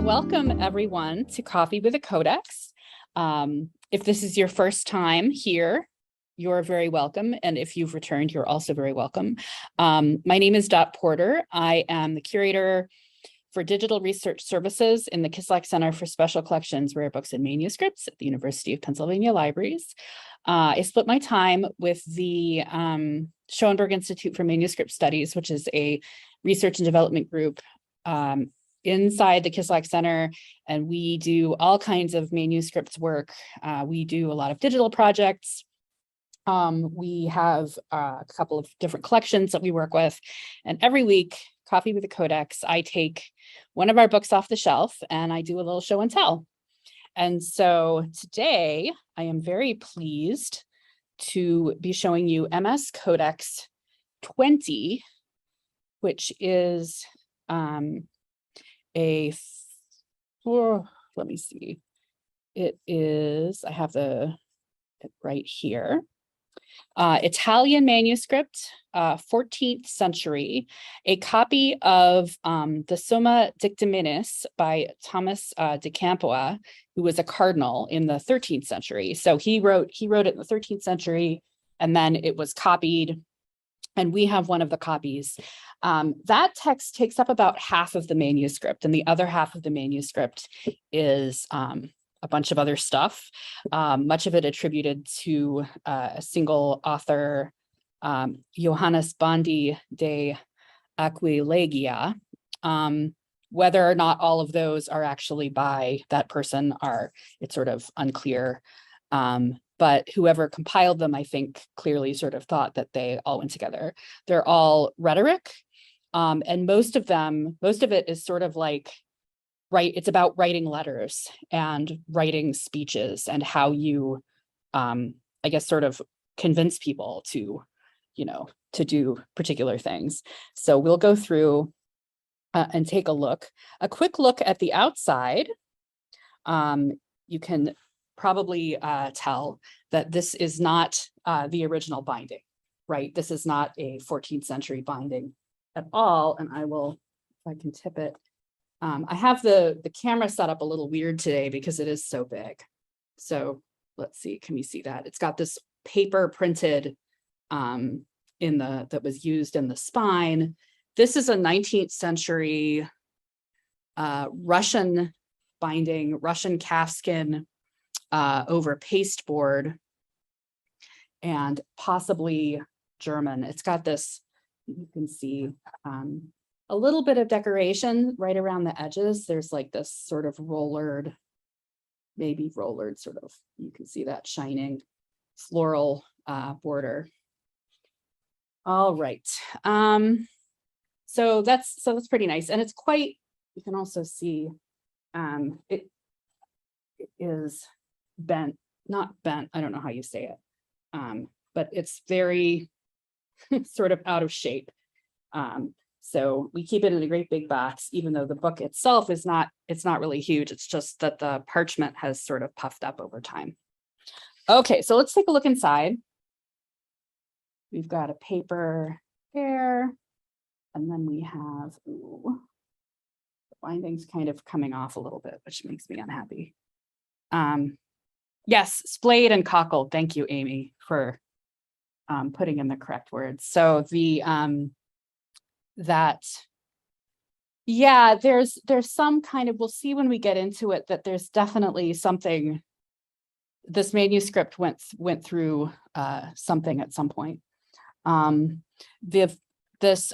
Welcome everyone to Coffee with a Codex. If this is your first time here, you're very welcome. And if you've returned, you're also very welcome. My name is Dot Porter. I am the curator for digital research services in the Kislak Center for Special Collections, Rare Books and Manuscripts at the University of Pennsylvania Libraries. I split my time with the Schoenberg Institute for Manuscript Studies, which is a research and development group inside the Kislak Center, and we do all kinds of manuscripts work. We do a lot of digital projects. We have a couple of different collections that we work with, and every week, Coffee with a Codex, I take one of our books off the shelf and I do a little show and tell. And so today, I am very pleased to be showing you MS Codex 20, which is let me see. It is, I have it right here. Italian manuscript, 14th century, a copy of the Summa dictaminis by Thomas de Capua, who was a cardinal in the 13th century. So he wrote it in the 13th century, and then it was copied, and we have one of the copies. That text takes up about half of the manuscript, and the other half of the manuscript is a bunch of other stuff, much of it attributed to a single author, Johannes Bondi de Aquilegia. Whether or not all of those are actually by that person it's sort of unclear. But whoever compiled them, I think, clearly sort of thought that they all went together. They're all rhetoric, and most of it is sort of like, it's about writing letters and writing speeches and how you, I guess, sort of convince people to do particular things. So we'll go through and take a quick look at the outside. You can probably tell that this is not the original binding, right? This is not a 14th century binding at all. And I will, if I can tip it. I have the camera set up a little weird today because it is so big. So let's see, can we see that? It's got this paper printed that was used in the spine. This is a 19th century Russian binding, Russian calfskin over pasteboard, and possibly German. It's got this, you can see, a little bit of decoration right around the edges. There's like this sort of maybe rollered sort of, you can see that shining floral border. All right. So that's pretty nice. And it's quite, you can also see it is bent, not bent, I don't know how you say it, but it's very sort of out of shape. So we keep it in a great big box, even though the book itself it's not really huge. It's just that the parchment has sort of puffed up over time. Okay, so let's take a look inside. We've got a paper there, and then we have, the binding's kind of coming off a little bit, which makes me unhappy. Yes, splayed and cockled. Thank you, Amy, for putting in the correct words. So there's some kind of, we'll see when we get into it, that there's definitely something, this manuscript went through something at some point. This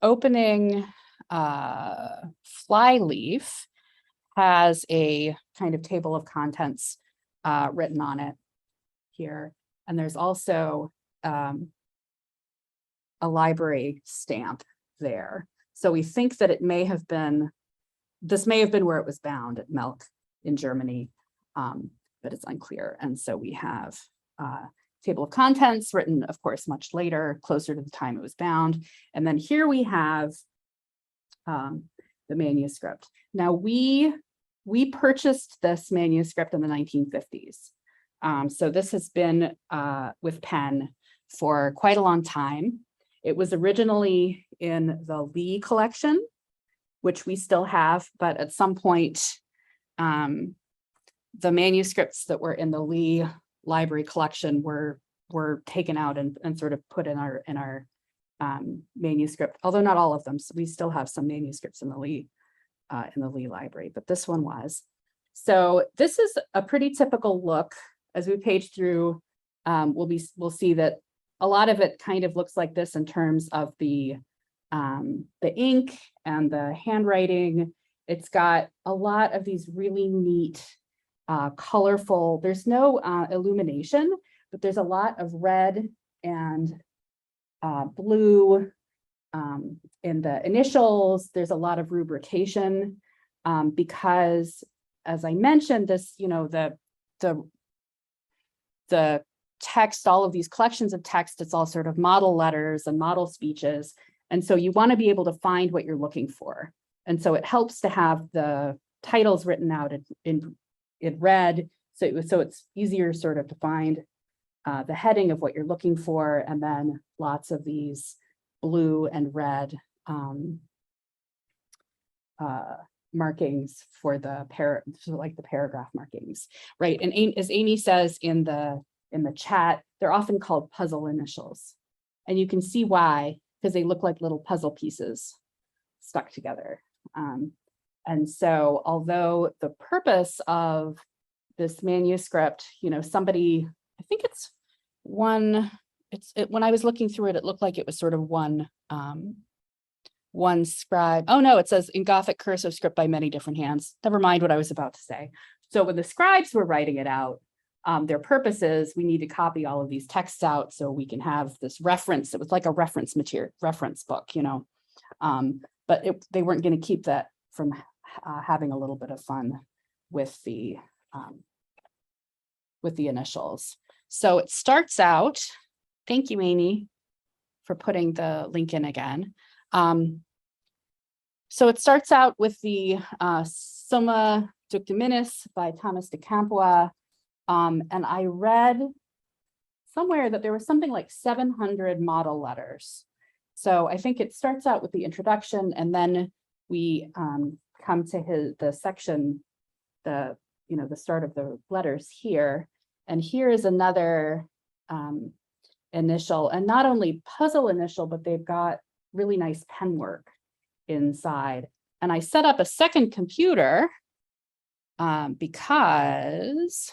opening fly leaf has a kind of table of contents written on it here, and there's also a library stamp there. So we think that this may have been where it was bound at Melk in Germany, but it's unclear. And so we have a table of contents written, of course, much later, closer to the time it was bound. And then here we have the manuscript. Now we purchased this manuscript in the 1950s. So this has been with Penn for quite a long time. It was originally in the Lee collection, which we still have, but at some point, the manuscripts that were in the Lee Library collection were taken out and sort of put in our manuscript, although not all of them. So we still have some manuscripts in the Lee Library, but this one was. So this is a pretty typical look. As we page through, we'll see that a lot of it kind of looks like this in terms of the ink and the handwriting. It's got a lot of these really neat, colorful, there's no illumination, but there's a lot of red and blue in the initials. There's a lot of rubrication because, as I mentioned, this, the text, all of these collections of text, it's all sort of model letters and model speeches. And so you want to be able to find what you're looking for. And so it helps to have the titles written out in red. So it's easier sort of to find the heading of what you're looking for. And then lots of these blue and red markings for the paragraph markings, right? And as Amy says in the chat, they're often called puzzle initials. And you can see why, because they look like little puzzle pieces stuck together. And so although the purpose of this manuscript, somebody, I think it's one, when I was looking through it, it looked like it was sort of one scribe. Oh no, it says in Gothic cursive script by many different hands. Never mind what I was about to say. So when the scribes were writing it out, their purpose is we need to copy all of these texts out so we can have this reference. It was like a reference book, but they weren't going to keep that from having a little bit of fun with the initials. So it starts out, thank you, Amy, for putting the link in again. So it starts out with the Summa dictaminis by Thomas de Capua. And I read somewhere that there was something like 700 model letters. So I think it starts out with the introduction, and then we come to the section, the start of the letters here. And here is another initial, and not only puzzle initial, but they've got really nice pen work inside. And I set up a second computer because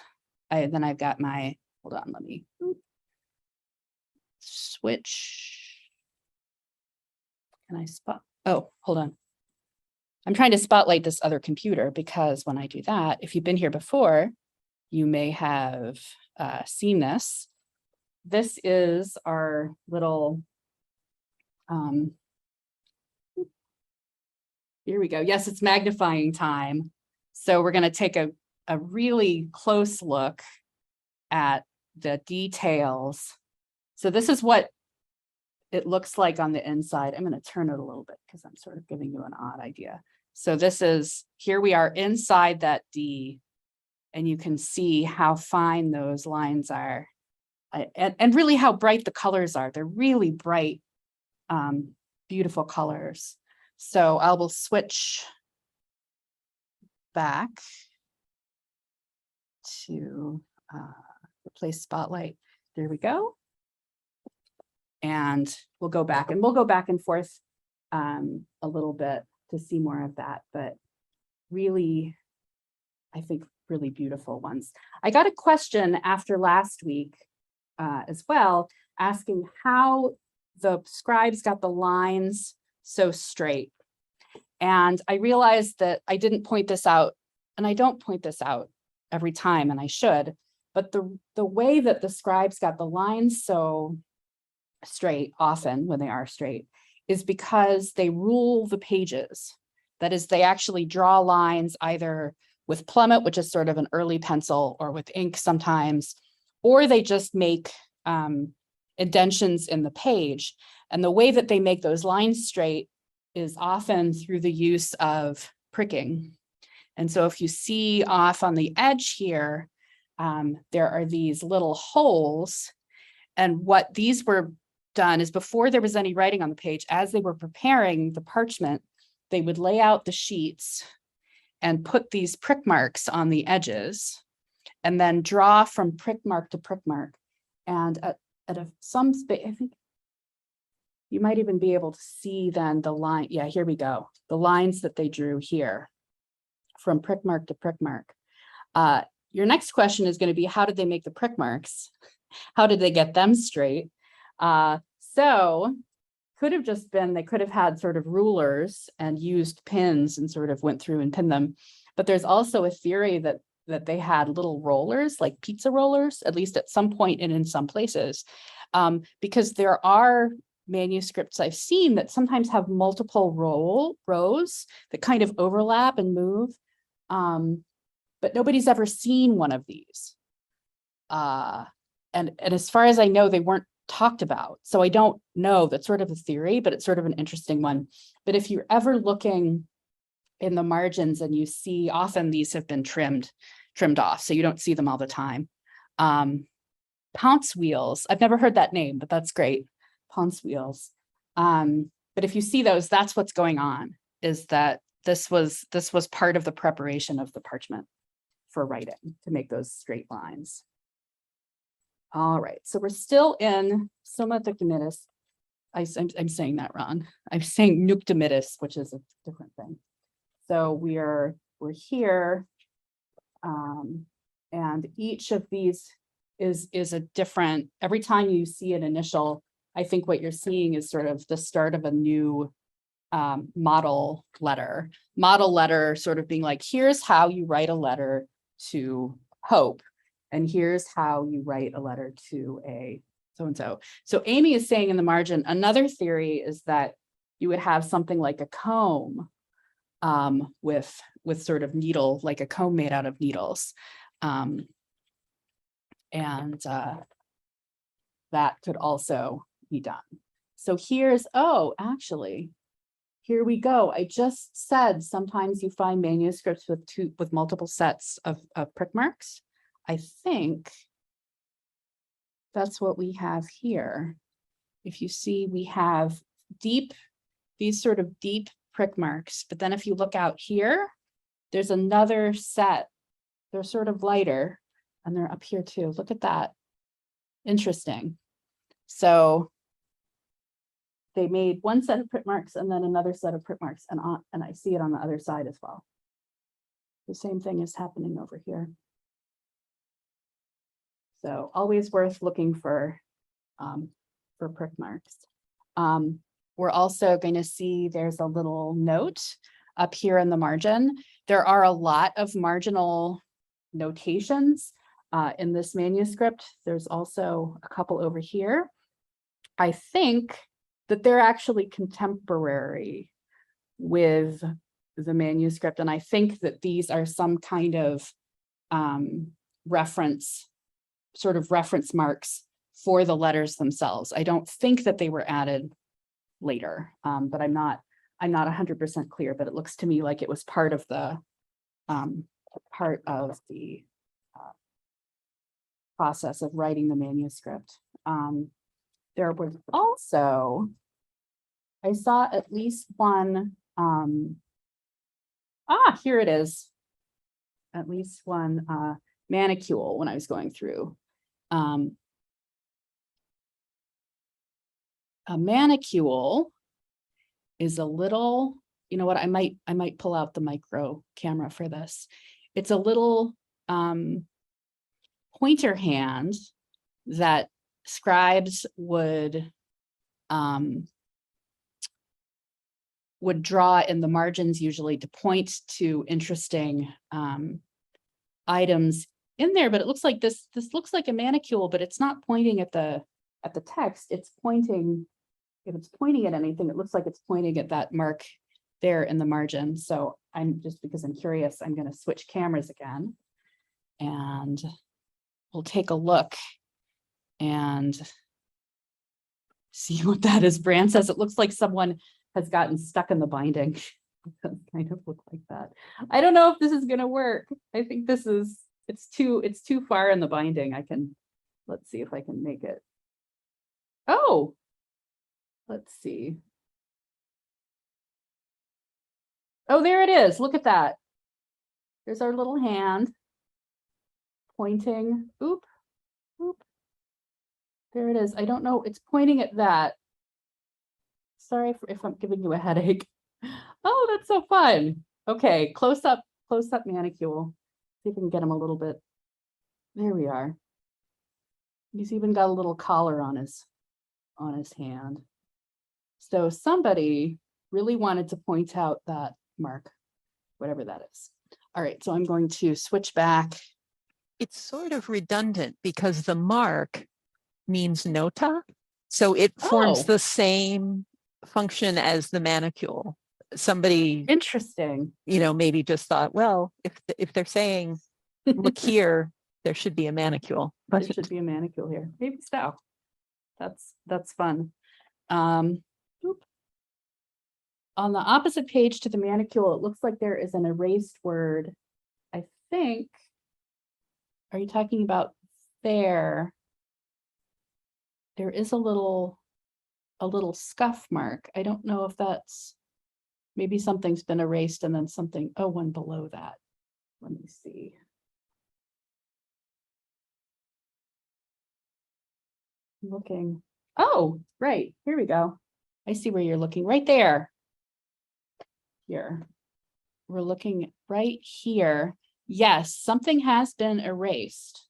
then I've got my, hold on, let me switch. Can I spot? Oh, hold on. I'm trying to spotlight this other computer because when I do that, if you've been here before, you may have seen this. This is our little, here we go. Yes, it's magnifying time. So we're going to take a really close look at the details. So this is what it looks like on the inside. I'm going to turn it a little bit because I'm sort of giving you an odd idea. So this is, here we are inside that D, and you can see how fine those lines are and really how bright the colors are. They're really bright, beautiful colors. So I will switch back to replace spotlight. There we go. And we'll go back and forth a little bit to see more of that, but really, I think really beautiful ones. I got a question after last week as well, asking how the scribes got the lines so straight. And I realized that I didn't point this out, and I don't point this out every time, and I should, but the way that the scribes got the lines so straight, often when they are straight, is because they rule the pages. That is, they actually draw lines either with plummet, which is sort of an early pencil, or with ink sometimes, or they just make indentions in the page. And the way that they make those lines straight is often through the use of pricking. And so if you see off on the edge here, there are these little holes. And what these were done is before there was any writing on the page, as they were preparing the parchment, they would lay out the sheets and put these prick marks on the edges, and then draw from prick mark to prick mark. And some space, I think you might even be able to see then the line. Yeah, here we go. The lines that they drew here from prick mark to prick mark. Your next question is going to be, how did they make the prick marks? How did they get them straight? So could have just been, they could have had sort of rulers and used pins and sort of went through and pinned them. But there's also a theory that they had little rollers, like pizza rollers, at least at some point and in some places, because there are manuscripts I've seen that sometimes have multiple rows that kind of overlap and move. But nobody's ever seen one of these. And as far as I know, they weren't talked about. So I don't know, that's sort of a theory, but it's sort of an interesting one. But if you're ever looking in the margins and you see, often these have been trimmed off, so you don't see them all the time. Pounce wheels, I've never heard that name, but that's great. Pounce wheels. But if you see those, that's what's going on, is that this was part of the preparation of the parchment for writing to make those straight lines. All right, so we're still in Summa dictaminis. I'm saying that wrong. I'm saying dictaminis, which is a different thing. So we're here, and each of these is a different. Every time you see an initial, I think what you're seeing is sort of the start of a new model letter. Model letter sort of being like, here's how you write a letter to Hope. And here's how you write a letter to a so-and-so. So Amy is saying in the margin, another theory is that you would have something like a comb with sort of needle, like a comb made out of needles. And that could also be done. So here's, oh, actually, here we go. I just said sometimes you find manuscripts with multiple sets of prick marks. I think that's what we have here. If you see, we have these sort of deep prick marks, but then if you look out here, there's another set. They're sort of lighter, and they're up here too. Look at that. Interesting. So they made one set of prick marks and then another set of prick marks, and I see it on the other side as well. The same thing is happening over here. So always worth looking for prick marks. We're also going to see there's a little note up here in the margin. There are a lot of marginal notations in this manuscript. There's also a couple over here. I think that they're actually contemporary with the manuscript, and I think that these are some kind of reference marks for the letters themselves. I don't think that they were added later, but I'm not 100% clear, but it looks to me like it was part of the process of writing the manuscript. There was also, I saw at least one, here it is, at least one manicule when I was going through. A manicule is a little, you know what, I might pull out the micro camera for this. It's a little pointer hand that scribes would draw in the margins, usually to point to interesting items in there. But it looks like this looks like a manicule, but it's not pointing at the text. It's pointing, if it's pointing at anything, it looks like it's pointing at that mark there in the margin. So I'm just, because I'm curious, I'm going to switch cameras again, and we'll take a look and see what that is. Bran says it looks like someone has gotten stuck in the binding. It does kind of look like that. I don't know if this is going to work. I think this is, it's too far in the binding. Let's see if I can make it. Oh, let's see. Oh, there it is. Look at that. There's our little hand pointing. Oop, oop. There it is. I don't know. It's pointing at that. Sorry if I'm giving you a headache. Oh, that's so fun. Okay, close up manicule. See if we can get him a little bit. There we are. He's even got a little collar on his hand. So somebody really wanted to point out that mark, whatever that is. All right, so I'm going to switch back. It's sort of redundant because the mark means nota. So it forms the same function as the manicule. Somebody, interesting, maybe just thought, well, if they're saying, look here, there should be a manicule. There should be a manicule here. Maybe so. That's fun. Oop. On the opposite page to the manicule, it looks like there is an erased word. I think. Are you talking about there? There is a little scuff mark. I don't know if that's maybe something's been erased and then something. Oh, one below that. Let me see. Looking. Oh, right. Here we go. I see where you're looking. Right there. Here. We're looking right here. Yes, something has been erased.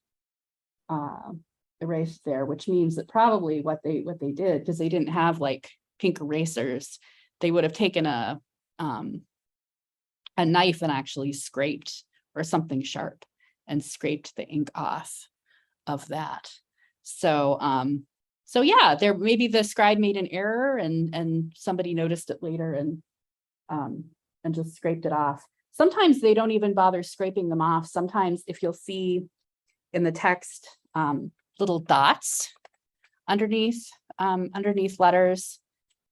Erased there, which means that probably what they did, because they didn't have like pink erasers, they would have taken a knife and actually scraped, or something sharp, and scraped the ink off of that. So yeah, there maybe the scribe made an error and somebody noticed it later and just scraped it off. Sometimes they don't even bother scraping them off. Sometimes if you'll see in the text, little dots underneath letters,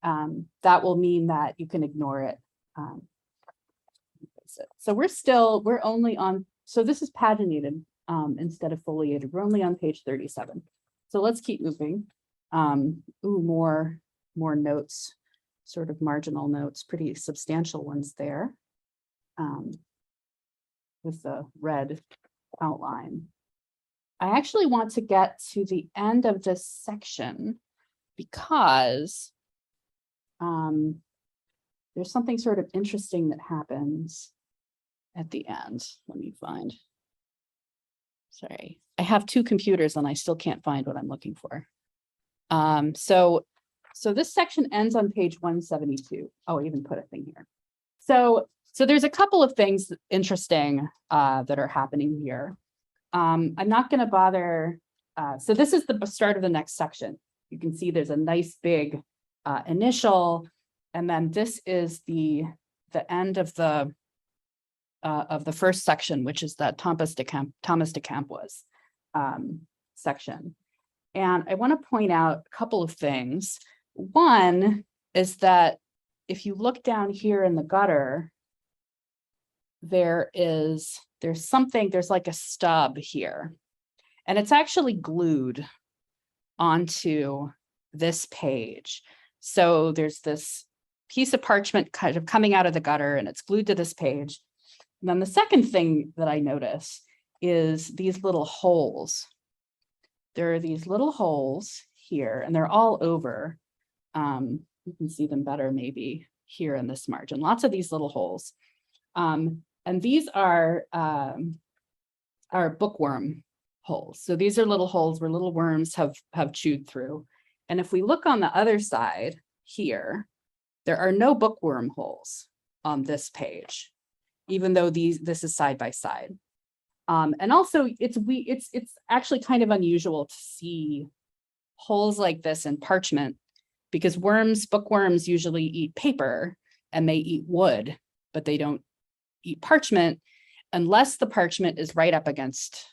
that will mean that you can ignore it. So we're only on, so this is paginated instead of foliated. We're only on page 37. So let's keep moving. More notes, sort of marginal notes, pretty substantial ones there. With the red outline. I actually want to get to the end of this section because there's something sort of interesting that happens at the end. Let me find. Sorry, I have two computers and I still can't find what I'm looking for. So this section ends on page 172. Oh, I even put a thing here. So there's a couple of things interesting that are happening here. I'm not going to bother. So this is the start of the next section. You can see there's a nice big initial, and then this is the end of the first section, which is that Thomas de Capua's section. And I want to point out a couple of things. One is that if you look down here in the gutter, there's like a stub here, and it's actually glued onto this page. So there's this piece of parchment kind of coming out of the gutter and it's glued to this page. And then the second thing that I notice is these little holes. There are these little holes here and they're all over. You can see them better maybe here in this margin, lots of these little holes. And these are bookworm holes. So these are little holes where little worms have chewed through. And if we look on the other side here, there are no bookworm holes on this page, even though this is side by side. And also it's actually kind of unusual to see holes like this in parchment, because bookworms usually eat paper and they eat wood, but they don't eat parchment unless the parchment is right up against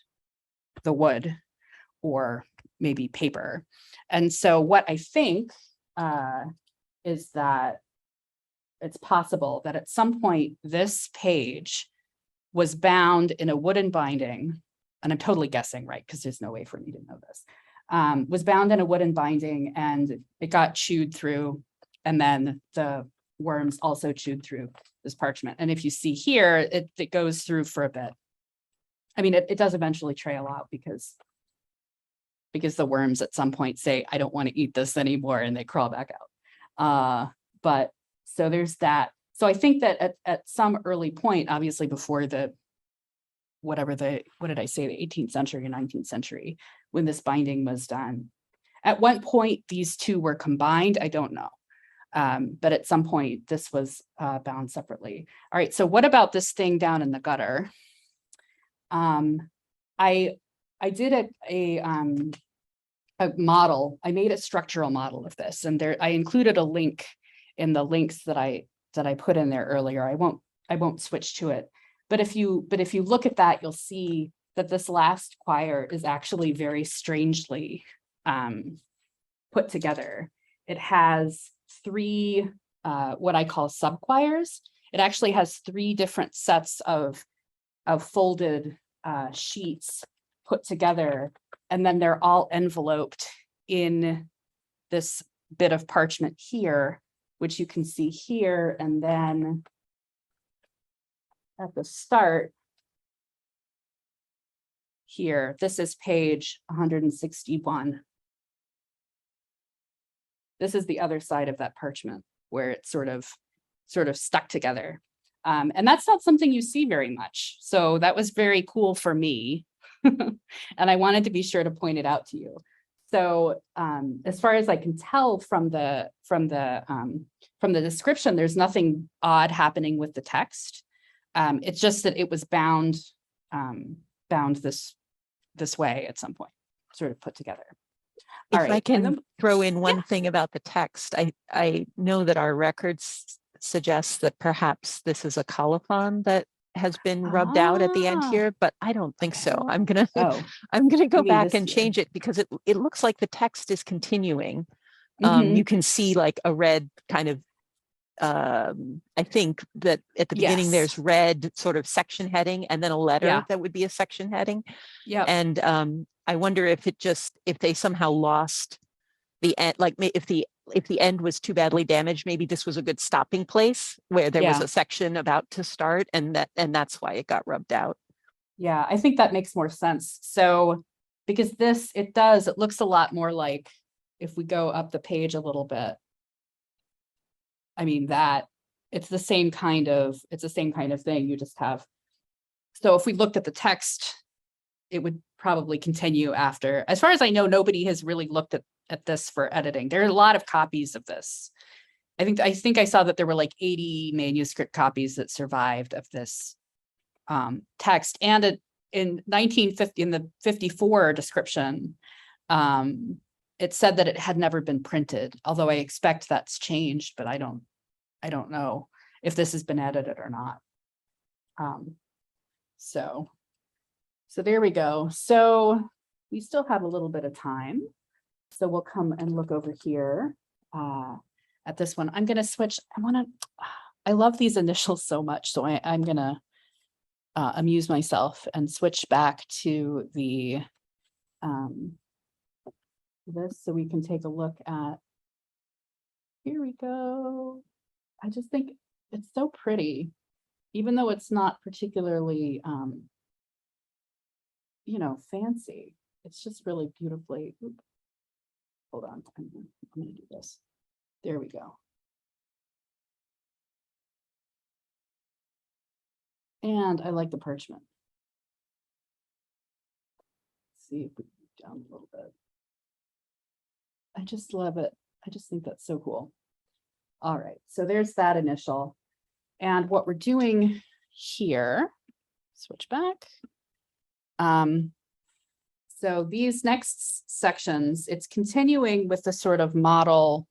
the wood or maybe paper. And so what I think is that it's possible that at some point this page was bound in a wooden binding, and I'm totally guessing, right, because there's no way for me to know this, was bound in a wooden binding and it got chewed through, and then the worms also chewed through this parchment. And if you see here, it goes through for a bit. I mean, it does eventually trail out because the worms at some point say, I don't want to eat this anymore, and they crawl back out. But so there's that. So I think that at some early point, obviously before what did I say, the 18th century or 19th century, when this binding was done, at one point these two were combined, I don't know. But at some point this was bound separately. All right, so what about this thing down in the gutter? I did a model. I made a structural model of this, and I included a link in the links that I put in there earlier. I won't switch to it. But if you look at that, you'll see that this last choir is actually very strangely put together. It has three what I call subchoirs. It actually has three different sets of folded sheets put together, and then they're all enveloped in this bit of parchment here, which you can see here. And then at the start here, this is page 161. This is the other side of that parchment where it's sort of stuck together. And that's not something you see very much. So that was very cool for me. And I wanted to be sure to point it out to you. So as far as I can tell from the description, there's nothing odd happening with the text. It's just that it was bound this way at some point, sort of put together. All right. I can throw in one thing about the text. I know that our records suggest that perhaps this is a colophon that has been rubbed out at the end here, but I don't think so. I'm gonna go back and change it because it looks like the text is continuing. You can see like a red kind of I think that at the beginning there's red sort of section heading and then a letter that would be a section heading. Yeah. And I wonder if they somehow lost the end, like if the end was too badly damaged, maybe this was a good stopping place where there was a section about to start, and that's why it got rubbed out. Yeah, I think that makes more sense. So because it looks a lot more like, if we go up the page a little bit, I mean, that it's the same kind of thing. You just have, so if we looked at the text, it would probably continue after. As far as I know, nobody has really looked at this for editing. There are a lot of copies of this. I think I saw that there were like 80 manuscript copies that survived of this text. And in 1950, in the 54 description, it said that it had never been printed, although I expect that's changed, but I don't know if this has been edited or not. So there we go. So we still have a little bit of time. So we'll come and look over here at this one. I'm going to switch. I love these initials so much. So I'm going to amuse myself and switch back to the this so we can take a look at. Here we go. I just think it's so pretty, even though it's not particularly fancy. It's just really beautifully. Hold on, I'm going to do this. There we go. And I like the parchment. Let's see if we can go down a little bit. I just love it. I just think that's so cool. All right, so there's that initial. And what we're doing here, switch back. So these next sections, it's continuing with the sort of model,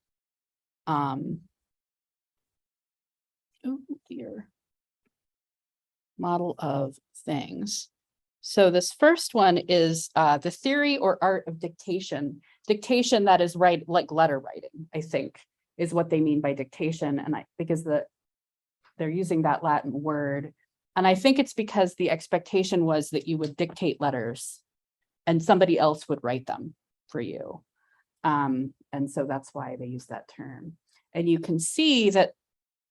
model of things. So this first one is the theory or art of dictation. Dictation that is like letter writing, I think, is what they mean by dictation. And because they're using that Latin word. And I think it's because the expectation was that you would dictate letters and somebody else would write them for you. And so that's why they use that term. And you can see that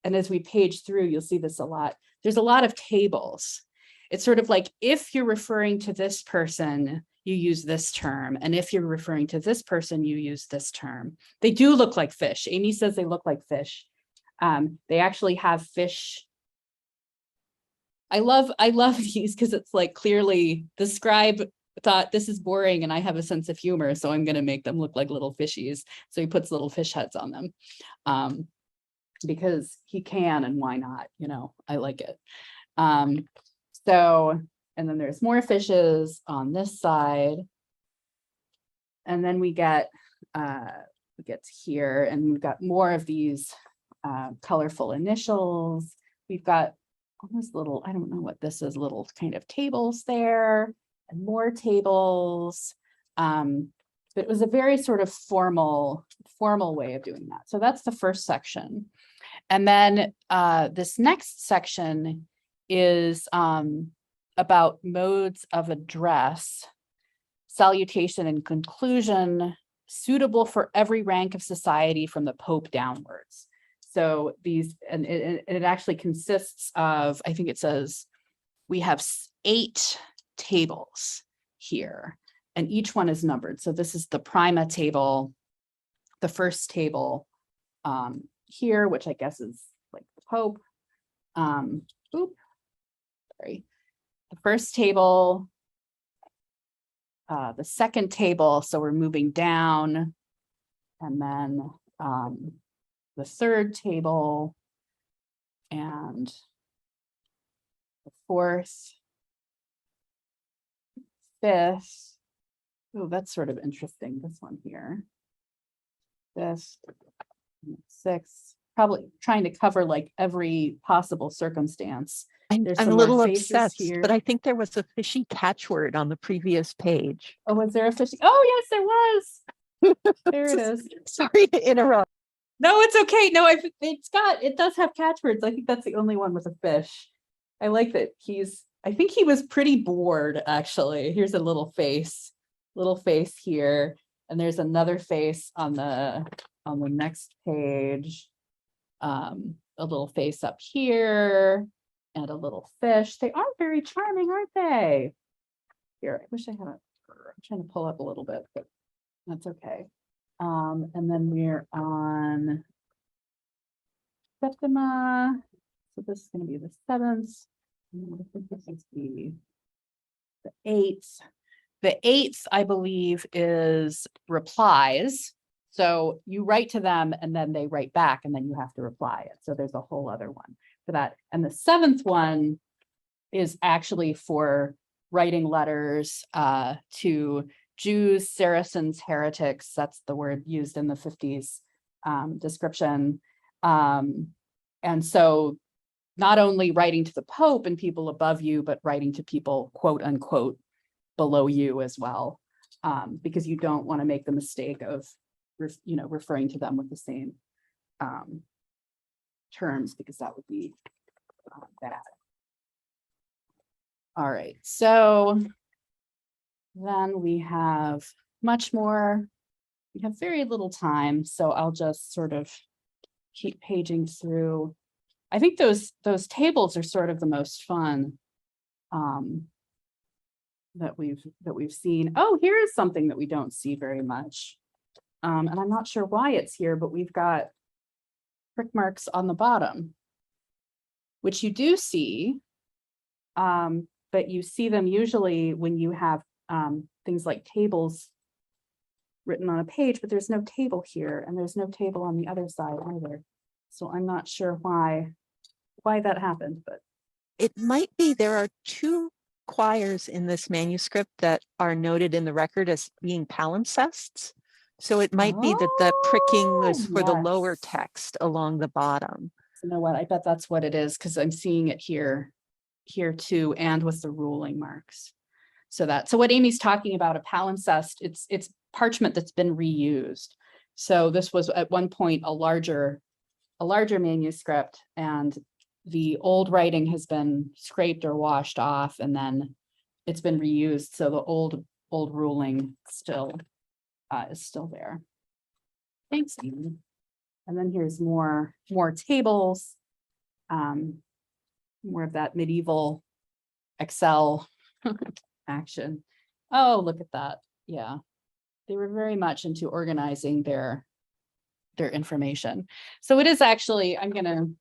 and as we page through, you'll see this a lot. There's a lot of tables. It's sort of like, if you're referring to this person, you use this term. And if you're referring to this person, you use this term. They do look like fish. Amy says they look like fish. They actually have fish. I love these because it's like, clearly the scribe thought this is boring and I have a sense of humor, so I'm going to make them look like little fishies. So he puts little fish heads on them because he can, and why not? You know, I like it. So, and then there's more fishes on this side. And then we get to here, and we've got more of these colorful initials. We've got almost little, I don't know what this is, little kind of tables there, and more tables. But it was a very sort of formal way of doing that. So that's the first section. And then this next section is about modes of address, salutation and conclusion, suitable for every rank of society from the Pope downwards. So these, and it actually consists of, I think it says, we have 8 tables here, and each one is numbered. So this is the prima table, the first table here, which I guess is like the Pope. The first table, the second table, so we're moving down, and then the third table, and the fourth, fifth. Oh, that's sort of interesting, this one here. Fifth, sixth, probably trying to cover like every possible circumstance. I'm a little obsessed, but I think there was a fishy catchword on the previous page. Oh, was there a fishy? Oh, yes, there was. There it is. Sorry to interrupt. No, it's okay. No, it does have catchwords. I think that's the only one with a fish. I like that I think he was pretty bored, actually. Here's a little face here. And there's another face on the next page. A little face up here. And a little fish. They are very charming, aren't they? Here, I wish I had I'm trying to pull up a little bit, but that's okay. And then we're on Septima. So this is going to be the 7th. And I think this is the 8th. The 8th, I believe, is replies. So you write to them and then they write back, and then you have to reply it. So there's a whole other one for that. And the 7th one is actually for writing letters to Jews, Saracens, heretics. That's the word used in the 50s description. And so not only writing to the Pope and people above you, but writing to people, quote unquote, below you as well, because you don't want to make the mistake of referring to them with the same terms, because that would be bad. All right, so then we have much more. We have very little time, so I'll just sort of keep paging through. I think those tables are sort of the most fun that we've seen. Oh, here is something that we don't see very much. And I'm not sure why it's here, but we've got prick marks on the bottom, which you do see, but you see them usually when you have things like tables written on a page, but there's no table here, and there's no table on the other side either. So I'm not sure why that happened, but it might be there are 2 quires in this manuscript that are noted in the record as being palimpsests. So it might be that the pricking was for the lower text along the bottom. You know what? I bet that's what it is, because I'm seeing it here too, and with the ruling marks. So what Amy's talking about, a palimpsest, it's parchment that's been reused. So this was at one point a larger manuscript, and the old writing has been scraped or washed off, and then it's been reused. So the old ruling is still there. Thanks, Amy. And then here's more tables. more of that medieval Excel action. Oh, look at that. Yeah. They were very much into organizing their information. So it is actually, it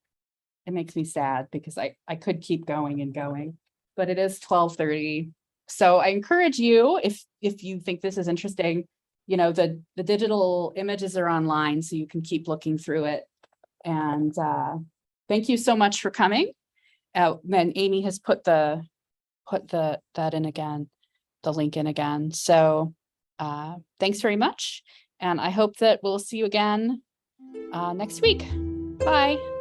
makes me sad because I could keep going and going, but it is 12:30. So I encourage you, if you think this is interesting, the digital images are online, so you can keep looking through it. And thank you so much for coming. Then Amy has put that in again, the link in again. So thanks very much. And I hope that we'll see you again next week. Bye.